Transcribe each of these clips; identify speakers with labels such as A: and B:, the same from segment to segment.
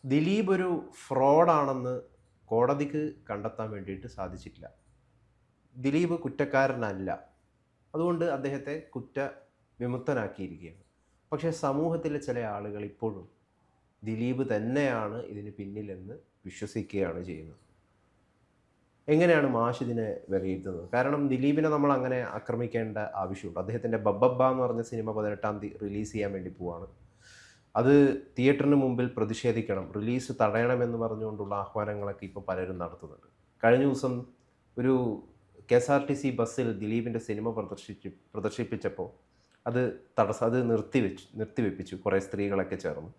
A: ദിലീപ് ഒരു ഫ്രോഡാണെന്ന് കോടതിക്ക് കണ്ടെത്താൻ വേണ്ടിയിട്ട് സാധിച്ചിട്ടില്ല. ദിലീപ് കുറ്റക്കാരനല്ല. അതുകൊണ്ട് അദ്ദേഹത്തെ കുറ്റവിമുക്തനാക്കിയിരിക്കുകയാണ്. പക്ഷേ സമൂഹത്തിലെ ചില ആളുകൾ ഇപ്പോഴും ദിലീപ് തന്നെയാണ് ഇതിന് പിന്നിലെന്ന് വിശ്വസിക്കുകയാണ് ചെയ്യുന്നത്. എങ്ങനെയാണ് മാഷ് ഇതിനെ വിലയിരുത്തുന്നത്? കാരണം ദിലീപിനെ നമ്മൾ അങ്ങനെ ആക്രമിക്കേണ്ട ആവശ്യമുണ്ട്. അദ്ദേഹത്തിൻ്റെ ബബ്ബബ്ബ എന്ന് പറഞ്ഞ സിനിമ 18-ാം തീയതി റിലീസ് ചെയ്യാൻ വേണ്ടി പോവാണ്. അത് തിയേറ്ററിന് മുമ്പിൽ പ്രതിഷേധിക്കണം, റിലീസ് തടയണമെന്ന് പറഞ്ഞുകൊണ്ടുള്ള ആഹ്വാനങ്ങളൊക്കെ ഇപ്പോൾ പലരും നടത്തുന്നുണ്ട്. കഴിഞ്ഞ ദിവസം ഒരു KSRTC ബസ്സിൽ ദിലീപിൻ്റെ സിനിമ പ്രദർശിപ്പിച്ചപ്പോൾ അത് നിർത്തിവെപ്പിച്ചു കുറേ സ്ത്രീകളൊക്കെ ചേർന്ന്.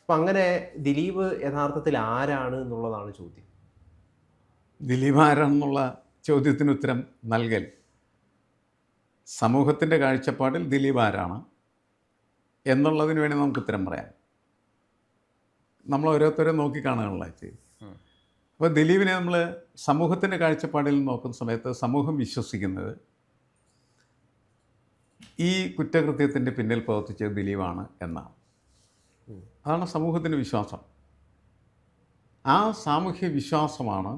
A: അപ്പം അങ്ങനെ ദിലീപ് യഥാർത്ഥത്തിൽ ആരാണ് എന്നുള്ളതാണ് ചോദ്യം.
B: ദിലീപ് ആരാണെന്നുള്ള ചോദ്യത്തിന് ഉത്തരം നൽകൽ സമൂഹത്തിൻ്റെ കാഴ്ചപ്പാടിൽ ദിലീപ് ആരാണ് എന്നുള്ളതിന് വേണ്ടി നമുക്ക് ഉത്തരം പറയാം. നമ്മൾ ഓരോരുത്തരും നോക്കിക്കാണുകയുള്ള ചെയ്യും. അപ്പോൾ ദിലീപിനെ നമ്മൾ സമൂഹത്തിൻ്റെ കാഴ്ചപ്പാടിൽ നോക്കുന്ന സമയത്ത് സമൂഹം വിശ്വസിക്കുന്നത് ഈ കുറ്റകൃത്യത്തിൻ്റെ പിന്നിൽ പ്രവർത്തിച്ചത് ദിലീപാണ് എന്നാണ്. അതാണ് സമൂഹത്തിൻ്റെ വിശ്വാസം. ആ സാമൂഹ്യ വിശ്വാസമാണ്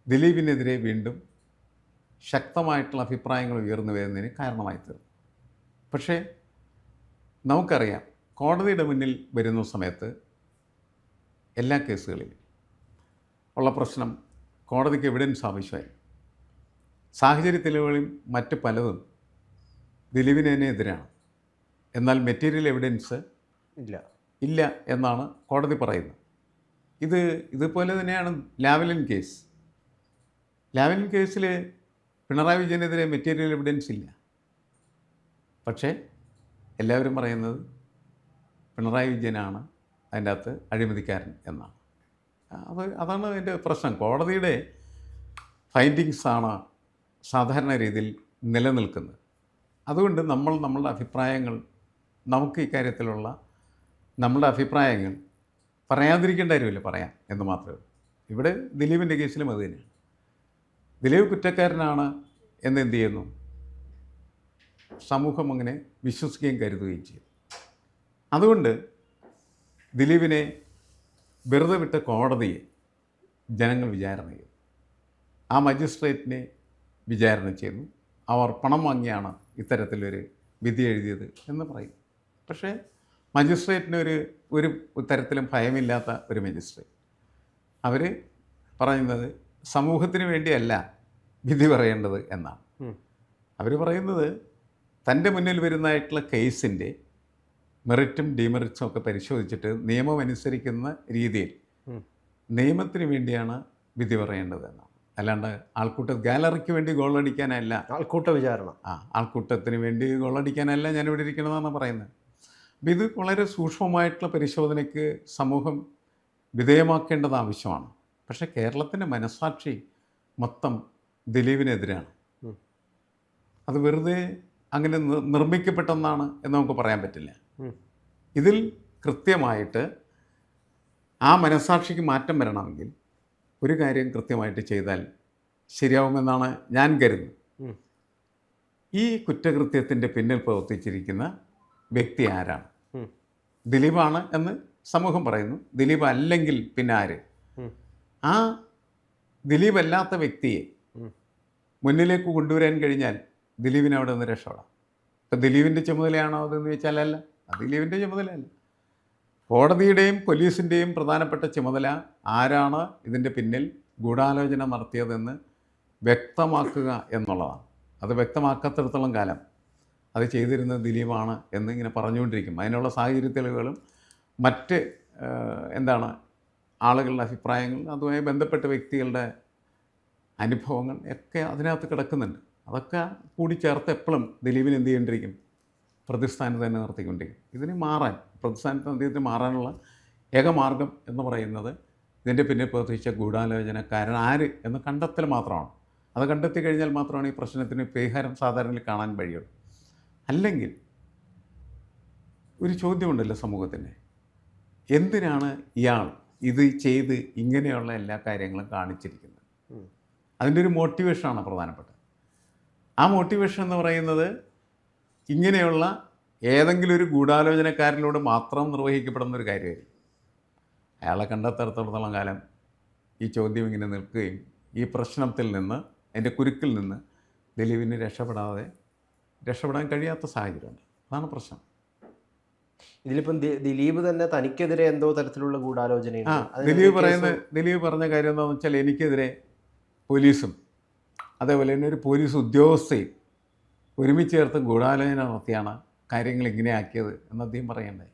B: ദിലീപിനെതിരെ വീണ്ടും ശക്തമായിട്ടുള്ള അഭിപ്രായങ്ങൾ ഉയർന്നു വരുന്നതിന് കാരണമായി തീർന്നു. പക്ഷേ നമുക്കറിയാം, കോടതിയുടെ മുന്നിൽ വരുന്ന സമയത്ത് എല്ലാ കേസുകളിലും ഉള്ള പ്രശ്നം കോടതിക്ക് എവിഡൻസ് ആവശ്യമായി. സാഹചര്യ തെളിവുകളും മറ്റ് പലതും ദിലീപിന് എതിരാണ്. എന്നാൽ മെറ്റീരിയൽ എവിഡൻസ് ഇല്ല എന്നാണ് കോടതി പറയുന്നത്. ഇതുപോലെ തന്നെയാണ് ലാവ്ലിൻ കേസ്. ലാവ്ലിൻ കേസിൽ പിണറായി വിജയനെതിരെ മെറ്റീരിയൽ എവിഡൻസ് ഇല്ല. പക്ഷേ എല്ലാവരും പറയുന്നത് പിണറായി വിജയനാണ് അതിൻ്റെ അകത്ത് അഴിമതിക്കാരൻ എന്നാണ്. അതാണ് അതിൻ്റെ പ്രശ്നം. കോടതിയുടെ ഫൈൻഡിങ്സാണ് സാധാരണ രീതിയിൽ നിലനിൽക്കുന്നത്. അതുകൊണ്ട് നമ്മളുടെ അഭിപ്രായങ്ങൾ, നമുക്ക് ഇക്കാര്യത്തിലുള്ള നമ്മളുടെ അഭിപ്രായങ്ങൾ പറയാതിരിക്കേണ്ട കാര്യമില്ല, പറയാം എന്ന് മാത്രമേ. ഇവിടെ ദിലീപിൻ്റെ കേസിലും അത് തന്നെയാണ്. ദിലീപ് കുറ്റക്കാരനാണ് എന്ത് ചെയ്യുന്നു? സമൂഹം അങ്ങനെ വിശ്വസിക്കുകയും കരുതുകയും ചെയ്യും. അതുകൊണ്ട് ദിലീപിനെ വെറുതെ വിട്ട കോടതിയെ ജനങ്ങൾ വിചാരണ ചെയ്തു. ആ മജിസ്ട്രേറ്റിനെ വിചാരണ ചെയ്തു. അവർ പണം വാങ്ങിയാണ് ഇത്തരത്തിലൊരു വിധി എഴുതിയത് എന്ന് പറയും. പക്ഷേ മജിസ്ട്രേറ്റിന് ഒരു തരത്തിലും ഭയമില്ലാത്ത ഒരു മജിസ്ട്രേറ്റ്. അവർ പറയുന്നത് സമൂഹത്തിന് വേണ്ടിയല്ല വിധി പറയേണ്ടത് എന്നാണ്. അവർ പറയുന്നത് തൻ്റെ മുന്നിൽ വരുന്നതായിട്ടുള്ള കേസിൻ്റെ മെറിറ്റും ഡിമെറിറ്റ്സും ഒക്കെ പരിശോധിച്ചിട്ട് നിയമം അനുസരിക്കുന്ന രീതിയിൽ നിയമത്തിന് വേണ്ടിയാണ് വിധി പറയേണ്ടത് എന്നാണ്. അല്ലാണ്ട് ഗാലറിക്ക് വേണ്ടി ഗോളടിക്കാനല്ല,
A: ആൾക്കൂട്ട വിചാരണ,
B: ആൾക്കൂട്ടത്തിന് വേണ്ടി ഗോളടിക്കാനല്ല ഞാനിവിടെ ഇരിക്കണമെന്നാണ് പറയുന്നത്. അപ്പം ഇത് വളരെ സൂക്ഷ്മമായിട്ടുള്ള പരിശോധനയ്ക്ക് സമൂഹം വിധേയമാക്കേണ്ടത് ആവശ്യമാണ്. പക്ഷേ കേരളത്തിൻ്റെ മനസ്സാക്ഷി മൊത്തം ദിലീപിനെതിരാണ്. അത് വെറുതെ അങ്ങനെ നിർമ്മിക്കപ്പെട്ടെന്നാണ് എന്ന് നമുക്ക് പറയാൻ പറ്റില്ല. ഇതിൽ കൃത്യമായിട്ട് ആ മനസ്സാക്ഷിക്ക് മാറ്റം വരണമെങ്കിൽ ഒരു കാര്യം കൃത്യമായിട്ട് ചെയ്താൽ ശരിയാവുമെന്നാണ് ഞാൻ കരുതുന്നത്. ഈ കുറ്റകൃത്യത്തിൻ്റെ പിന്നിൽ പ്രവർത്തിച്ചിരിക്കുന്ന വ്യക്തി ആരാണ്? ദിലീപാണ് എന്ന് സമൂഹം പറയുന്നു. ദിലീപ് അല്ലെങ്കിൽ പിന്നെ ആര്? ആ ദിലീപ് അല്ലാത്ത വ്യക്തിയെ മുന്നിലേക്ക് കൊണ്ടുവരാൻ കഴിഞ്ഞാൽ ദിലീപിന് അവിടെ നിന്ന് രക്ഷപ്പെടാം. ഇപ്പം ദിലീപിൻ്റെ ചുമതലയാണോ അതെന്ന് ചോദിച്ചാൽ അല്ല, അത് ദിലീപിൻ്റെ ചുമതലയല്ല. കോടതിയുടെയും പോലീസിൻ്റെയും പ്രധാനപ്പെട്ട ചുമതല ആരാണ് ഇതിൻ്റെ പിന്നിൽ ഗൂഢാലോചന നടത്തിയതെന്ന് വ്യക്തമാക്കുക എന്നുള്ളതാണ്. അത് വ്യക്തമാക്കാത്തിടത്തോളം കാലം അത് ചെയ്തിരുന്നത് ദിലീപാണ് എന്നിങ്ങനെ പറഞ്ഞുകൊണ്ടിരിക്കും. അതിനുള്ള സാഹചര്യ തെളിവുകളും മറ്റ് ആളുകളുടെ അഭിപ്രായങ്ങൾ, അതുമായി ബന്ധപ്പെട്ട വ്യക്തികളുടെ അനുഭവങ്ങൾ ഒക്കെ അതിനകത്ത് കിടക്കുന്നുണ്ട്. അതൊക്കെ കൂടിച്ചേർത്ത് എപ്പോഴും ദിലീപിന് എന്ത് ചെയ്യേണ്ടിയിരിക്കും? പ്രതിസ്ഥാനത്ത് തന്നെ നിർത്തിക്കൊണ്ടിരിക്കും. ഇതിന് പ്രതിസ്ഥാനത്ത് അദ്ദേഹത്തിന് മാറാനുള്ള ഏകമാർഗം എന്ന് പറയുന്നത് ഇതിൻ്റെ പിന്നിൽ പ്രവർത്തിച്ച ഗൂഢാലോചനക്കാരൻ ആര് എന്ന് കണ്ടെത്തൽ മാത്രമാണ്. അത് കണ്ടെത്തി കഴിഞ്ഞാൽ മാത്രമാണ് ഈ പ്രശ്നത്തിന് പരിഹാരം സാധാരണയിൽ കാണാൻ കഴിയുള്ളൂ. അല്ലെങ്കിൽ ഒരു ചോദ്യമുണ്ടല്ലോ സമൂഹത്തിന്, എന്തിനാണ് ഇയാൾ ഇത് ചെയ്ത് ഇങ്ങനെയുള്ള എല്ലാ കാര്യങ്ങളും കാണിച്ചിരിക്കുന്നത്? അതിൻ്റെ ഒരു മോട്ടിവേഷനാണ് പ്രധാനപ്പെട്ടത്. ആ മോട്ടിവേഷൻ എന്ന് പറയുന്നത് ഇങ്ങനെയുള്ള ഏതെങ്കിലും ഒരു ഗൂഢാലോചനക്കാരിലൂടെ മാത്രം നിർവഹിക്കപ്പെടുന്ന ഒരു കാര്യമായിരിക്കും. അയാളെ കണ്ടെത്തിടത്തോളം കാലം ഈ ചോദ്യം ഇങ്ങനെ നിൽക്കുകയും ഈ പ്രശ്നത്തിൽ നിന്ന്, അതിൻ്റെ കുരുക്കിൽ നിന്ന് ദിലീപിന് രക്ഷപ്പെടാൻ കഴിയാത്ത സാഹചര്യമുണ്ട്. അതാണ് പ്രശ്നം.
A: ഇതിലിപ്പം ദിലീപ് തന്നെ തനിക്കെതിരെ എന്തോ തരത്തിലുള്ള ഗൂഢാലോചനയുണ്ട്.
B: ദിലീപ് പറഞ്ഞ കാര്യം എന്താണെന്ന് വെച്ചാൽ, എനിക്കെതിരെ പോലീസും അതേപോലെ തന്നെ ഒരു പോലീസ് ഉദ്യോഗസ്ഥയും ഒരുമിച്ച് ചേർത്ത് ഗൂഢാലോചന നടത്തിയാണ് കാര്യങ്ങൾ ഇങ്ങനെ ആക്കിയത് എന്ന് അദ്ദേഹം പറയണ്ടേ.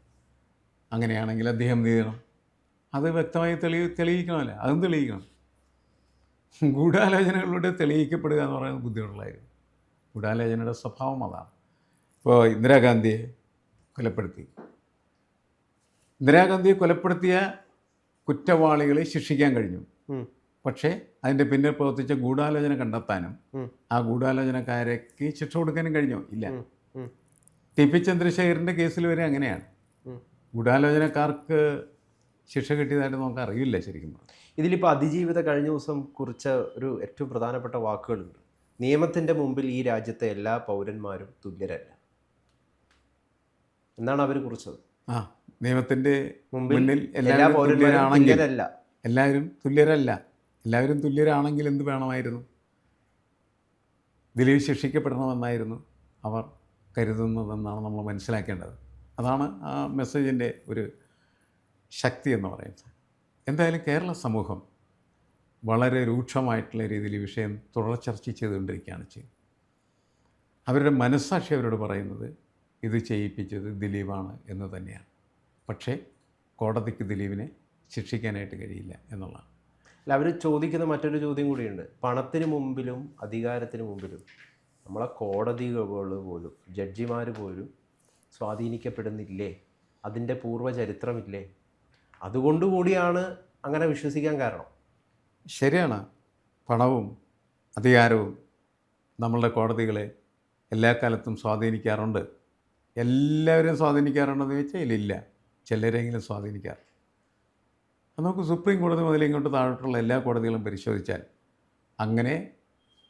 B: അങ്ങനെയാണെങ്കിൽ അദ്ദേഹം എന്ത് ചെയ്യണം? അത് വ്യക്തമായി തെളിയിക്കണമല്ലോ. അതും തെളിയിക്കണം. ഗൂഢാലോചനകളിലൂടെ തെളിയിക്കപ്പെടുക എന്ന് പറയുന്നത് ബുദ്ധിമുട്ടുള്ളതായിരുന്നു. ഗൂഢാലോചനയുടെ സ്വഭാവം അതാണ്. ഇപ്പോൾ ഇന്ദിരാഗാന്ധിയെ കൊലപ്പെടുത്തിയ കുറ്റവാളികളെ ശിക്ഷിക്കാൻ കഴിഞ്ഞു. പക്ഷേ അതിൻ്റെ പിന്നിൽ പ്രവർത്തിച്ച ഗൂഢാലോചന കണ്ടെത്താനും ആ ഗൂഢാലോചനക്കാരേക്ക് ശിക്ഷ കൊടുക്കാനും കഴിഞ്ഞോ? ഇല്ല. ടി പി ചന്ദ്രശേഖരൻ്റെ കേസിൽ വരെ അങ്ങനെയാണ്. ഗൂഢാലോചനക്കാർക്ക് ശിക്ഷ കിട്ടിയതായിട്ട് നമുക്ക് അറിയില്ല ശരിക്കും.
A: ഇതിലിപ്പോൾ അതിജീവിത കഴിഞ്ഞ ദിവസം കുറിച്ച ഒരു ഏറ്റവും പ്രധാനപ്പെട്ട വാക്കുകളുണ്ട്. നിയമത്തിൻ്റെ മുമ്പിൽ ഈ രാജ്യത്തെ എല്ലാ പൗരന്മാരും തുല്യരല്ല എന്നാണ് അവർ കുറിച്ചത്.
B: നിയമത്തിൻ്റെ മുന്നിൽ എല്ലാവരും തുല്യരാണെങ്കിൽ എന്ത് വേണമായിരുന്നു? ദിലീപ് ശിക്ഷിക്കപ്പെടണമെന്നായിരുന്നു അവർ കരുതുന്നതെന്നാണ് നമ്മൾ മനസ്സിലാക്കേണ്ടത്. അതാണ് ആ മെസ്സേജിൻ്റെ ഒരു ശക്തി എന്ന് പറയുന്നത്. എന്തായാലും കേരള സമൂഹം വളരെ രൂക്ഷമായിട്ടുള്ള രീതിയിൽ ഈ വിഷയം തുടർ ചർച്ച ചെയ്തുകൊണ്ടിരിക്കുകയാണ് ചെയ്യുന്നത്. അവരുടെ മനസ്സാക്ഷി അവരോട് പറയുന്നത് ഇത് ചെയ്യിപ്പിച്ചത് ദിലീപാണ് എന്ന് തന്നെയാണ്. പക്ഷേ കോടതിക്ക് ദിലീപിനെ ശിക്ഷിക്കാനായിട്ട് കഴിയില്ല എന്നുള്ളതാണ്.
A: അല്ല, അവർ ചോദിക്കുന്ന മറ്റൊരു ചോദ്യം കൂടിയുണ്ട്. പണത്തിന് മുമ്പിലും അധികാരത്തിന് മുമ്പിലും നമ്മളെ കോടതികൾ പോലും ജഡ്ജിമാർ പോലും സ്വാധീനിക്കപ്പെടുന്നില്ലേ? അതിൻ്റെ പൂർവ്വചരിത്രമില്ലേ? അതുകൊണ്ടുകൂടിയാണ് അങ്ങനെ വിശ്വസിക്കാൻ കാരണം.
B: ശരിയാണ്. പണവും അധികാരവും നമ്മളുടെ കോടതികളെ എല്ലാ കാലത്തും സ്വാധീനിക്കാറുണ്ട്. എല്ലാവരും സ്വാധീനിക്കാറുണ്ടെന്ന് ചോദിച്ചാൽ ഇല്ല, ചിലരെങ്കിലും സ്വാധീനിക്കാറ്. നമുക്ക് സുപ്രീം കോടതി മുതൽ ഇങ്ങോട്ട് താഴോട്ടുള്ള എല്ലാ കോടതികളും പരിശോധിച്ചാൽ അങ്ങനെ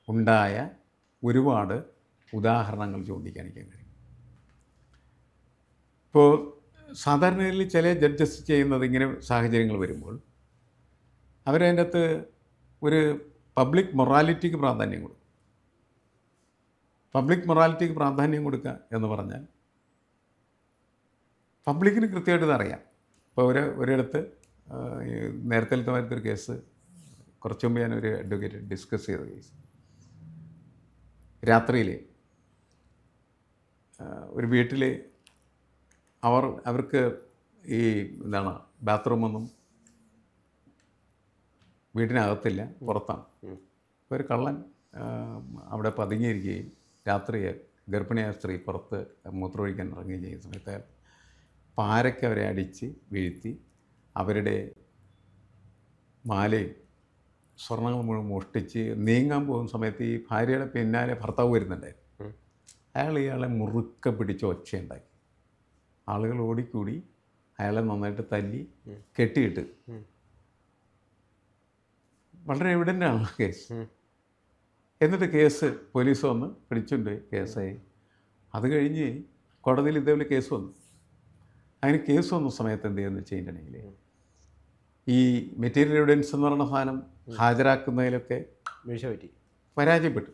B: ഉണ്ടായ ഒരുപാട് ഉദാഹരണങ്ങൾ ചൂണ്ടിക്കാണിക്കാൻ കഴിയും. ഇപ്പോൾ സാധാരണയിൽ ചില ജഡ്ജസ് ചെയ്യുന്നത് ഇങ്ങനെ സാഹചര്യങ്ങൾ വരുമ്പോൾ അവരതിൻ്റെ അകത്ത് ഒരു പബ്ലിക് മൊറാലിറ്റിക്ക് പ്രാധാന്യം കൊടുക്കും. പബ്ലിക് മൊറാലിറ്റിക്ക് പ്രാധാന്യം കൊടുക്കുക എന്ന് പറഞ്ഞാൽ പബ്ലിക്കിന് കൃത്യമായിട്ട് ഇതറിയാം. ഇപ്പോൾ ഒരിടത്ത് നേരത്തെ ഒരു കേസ് കുറച്ച് മുമ്പ് ഞാനൊരു അഡ്വക്കേറ്റ് ഡിസ്കസ് ചെയ്ത കേസ്. രാത്രിയിൽ ഒരു വീട്ടിൽ അവർക്ക് ഈ ബാത്റൂമൊന്നും വീട്ടിനകത്തില്ല, പുറത്താണ്. അപ്പോൾ ഒരു കള്ളൻ അവിടെ പതുങ്ങിയിരിക്കുകയും രാത്രി ഗർഭിണിയായ സ്ത്രീ പുറത്ത് മൂത്രമൊഴിക്കാൻ ഇറങ്ങുകയും ചെയ്യുന്ന സമയത്ത് പാരയ്ക്ക് അവരെ അടിച്ച് വീഴ്ത്തി അവരുടെ മാലയും സ്വർണ്ണങ്ങൾ മുഴുവൻ മോഷ്ടിച്ച് നീങ്ങാൻ പോകുന്ന സമയത്ത് ഈ ഭാര്യയുടെ പിന്നാലെ ഭർത്താവ് വരുന്നുണ്ടായിരുന്നു. ഇയാളെ മുറുക്കെ പിടിച്ച് ഒച്ചയുണ്ടാക്കി. ആളുകൾ ഓടിക്കൂടി അയാളെ നന്നായിട്ട് തല്ലി കെട്ടിയിട്ട്. വളരെ എവിഡൻ്റാണ് കേസ്. എന്നിട്ട് കേസ് പോലീസ് വന്ന് പിടിച്ചുകൊണ്ട് കേസായി. അത് കഴിഞ്ഞ് കോടതിയിൽ ഇതേപോലെ കേസ് വന്നു. അതിന് കേസ് വന്ന സമയത്ത് എന്ത് ചെയ്യുമെന്ന് വെച്ചിട്ടുണ്ടെങ്കിൽ ഈ മെറ്റീരിയൽ എവിഡൻസ് എന്ന് പറയുന്ന സാധനം ഹാജരാക്കുന്നതിലൊക്കെ പരാജയപ്പെട്ടു.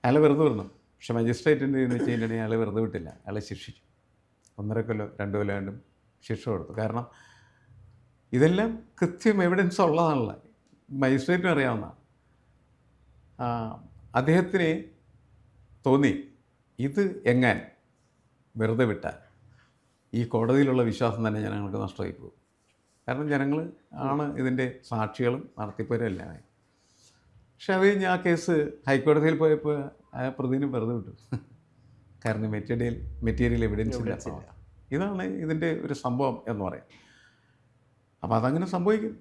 B: അയാളെ വെറുതെ വിടണം. പക്ഷെ മജിസ്ട്രേറ്റിൻ്റെ എന്ന് വെച്ചിട്ടുണ്ടെങ്കിൽ അയാളെ വെറുതെ വിട്ടില്ല, അയാളെ ശിക്ഷിച്ചു. 1.5 കൊല്ലം 2 കൊല്ലം ആണ്ടും ശിക്ഷ കൊടുത്തു. കാരണം ഇതെല്ലാം കൃത്യം എവിഡൻസ് ഉള്ളതാണല്ലോ, മജിസ്ട്രേറ്റിനും അറിയാവുന്നതാണ്. അദ്ദേഹത്തിന് തോന്നി ഇത് എങ്ങാൻ വെറുതെ വിട്ടാൽ ഈ കോടതിയിലുള്ള വിശ്വാസം തന്നെ ജനങ്ങൾക്ക് നഷ്ടമായി പോകും. കാരണം ജനങ്ങൾ ആണ് ഇതിൻ്റെ സാക്ഷികളും നടത്തിപ്പവരും എല്ലാം. പക്ഷെ അത് കഴിഞ്ഞ് ആ കേസ് ഹൈക്കോടതിയിൽ പോയപ്പോൾ ആ പ്രതിനെ വെറുതെ വിട്ടു. കാരണം മെറ്റീരിയൽ എവിഡൻസ് ഇല്ല. ഇതാണ് ഇതിൻ്റെ ഒരു സംഭവം എന്ന് പറയാം. അപ്പോൾ അതങ്ങനെ സംഭവിക്കും.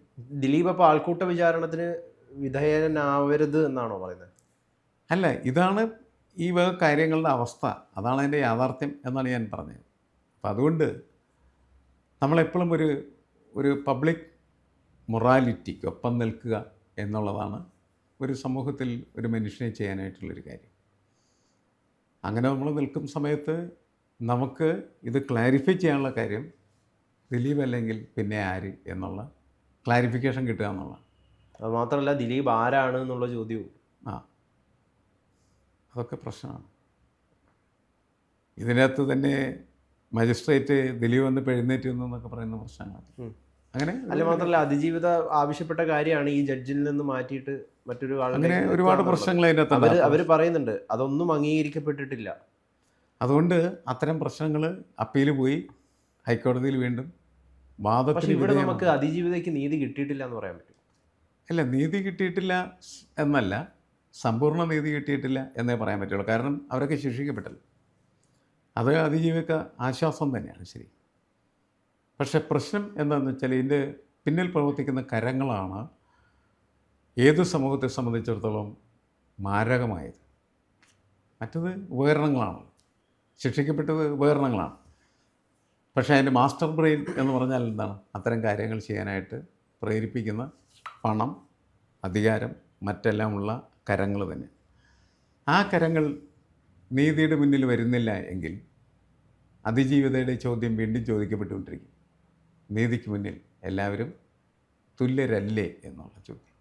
A: ദിലീപ് അപ്പോൾ ആൾക്കൂട്ട വിചാരണത്തിന് വിധേയനാവരുത് എന്നാണോ പറയുന്നത്?
B: അല്ല, ഇതാണ് ഈ വക കാര്യങ്ങളുടെ അവസ്ഥ, അതാണ് അതിൻ്റെ യാഥാർത്ഥ്യം എന്നാണ് ഞാൻ പറഞ്ഞത്. അപ്പം അതുകൊണ്ട് നമ്മളെപ്പോഴും ഒരു പബ്ലിക് മൊറാലിറ്റിക്കൊപ്പം നിൽക്കുക എന്നുള്ളതാണ് ഒരു സമൂഹത്തിൽ ഒരു മനുഷ്യനെ ചെയ്യാനായിട്ടുള്ളൊരു കാര്യം. അങ്ങനെ നമ്മൾ നിൽക്കുന്ന സമയത്ത് നമുക്ക് ഇത് ക്ലാരിഫൈ ചെയ്യാനുള്ള കാര്യം ദിലീപ് അല്ലെങ്കിൽ പിന്നെ ആര് എന്നുള്ള ക്ലാരിഫിക്കേഷൻ കിട്ടുക എന്നുള്ളതാണ്.
A: അത് മാത്രമല്ല ദിലീപ് ആരാണ് എന്നുള്ള ചോദ്യവും.
B: ആ, അതൊക്കെ പ്രശ്നമാണ്. ഇതിനകത്ത് തന്നെ മജിസ്ട്രേറ്റ് ദിലീപ് വന്ന് എഴുന്നേറ്റ് എന്നൊക്കെ പറയുന്ന പ്രശ്നങ്ങളാണ്. അങ്ങനെ
A: അല്ല മാത്രമല്ല അതിജീവിത ആവശ്യപ്പെട്ട കാര്യമാണ് ഈ ജഡ്ജിൽ നിന്ന് മാറ്റിയിട്ട് മറ്റൊരു
B: അങ്ങനെ
A: ആളിലേക്ക്
B: ഒരുപാട്
A: എത്തുക
B: പ്രശ്നങ്ങൾ
A: എന്നുള്ളത്.
B: അതിനകത്തുണ്ട്.
A: അവർ പറയുന്നുണ്ട് അതൊന്നും അംഗീകരിക്കപ്പെട്ടിട്ടില്ല.
B: അതുകൊണ്ട് അത്തരം പ്രശ്നങ്ങൾ അപ്പീൽ പോയി ഹൈക്കോടതിയിൽ വീണ്ടും
A: പക്ഷെ
B: വാദത്തിന്
A: ഇവിടെ
B: വിധേയമാണ്.
A: നമുക്ക് അതിജീവിതയ്ക്ക് നീതി കിട്ടിയിട്ടില്ല എന്ന് പറയാൻ പറ്റും.
B: അല്ല, നീതി കിട്ടിയിട്ടില്ല എന്നല്ല, സമ്പൂർണ്ണ നീതി കിട്ടിയിട്ടില്ല എന്നേ പറയാൻ പറ്റുള്ളൂ. കാരണം അവരൊക്കെ ശിക്ഷിക്കപ്പെട്ടല്ലോ. അത് അതിജീവിക്ക് ആശ്വാസം തന്നെയാണ്, ശരി. പക്ഷെ പ്രശ്നം എന്താണെന്ന് വെച്ചാൽ ഇതിൻ്റെ പിന്നിൽ പ്രവർത്തിക്കുന്ന കരങ്ങളാണ് ഏത് സമൂഹത്തെ സംബന്ധിച്ചിടത്തോളം മാരകമായത്. മറ്റത് ഉപകരണങ്ങളാണ്, ശിക്ഷിക്കപ്പെട്ടത് ഉപകരണങ്ങളാണ്. പക്ഷേ അതിൻ്റെ മാസ്റ്റർ ബ്രെയിൻ എന്ന് പറഞ്ഞാൽ എന്താണ്? അത്തരം കാര്യങ്ങൾ ചെയ്യാനായിട്ട് പ്രേരിപ്പിക്കുന്ന പണം, അധികാരം, മറ്റെല്ലാമുള്ള കരങ്ങൾ തന്നെ. ആ കരങ്ങൾ നീതിയുടെ മുന്നിൽ വരുന്നില്ല എങ്കിൽ അതിജീവിതയുടെ ചോദ്യം വീണ്ടും ചോദിക്കപ്പെട്ടുകൊണ്ടിരിക്കും. നീതിക്ക് മുന്നിൽ എല്ലാവരും തുല്യരല്ലേ എന്നുള്ള ചോദ്യം.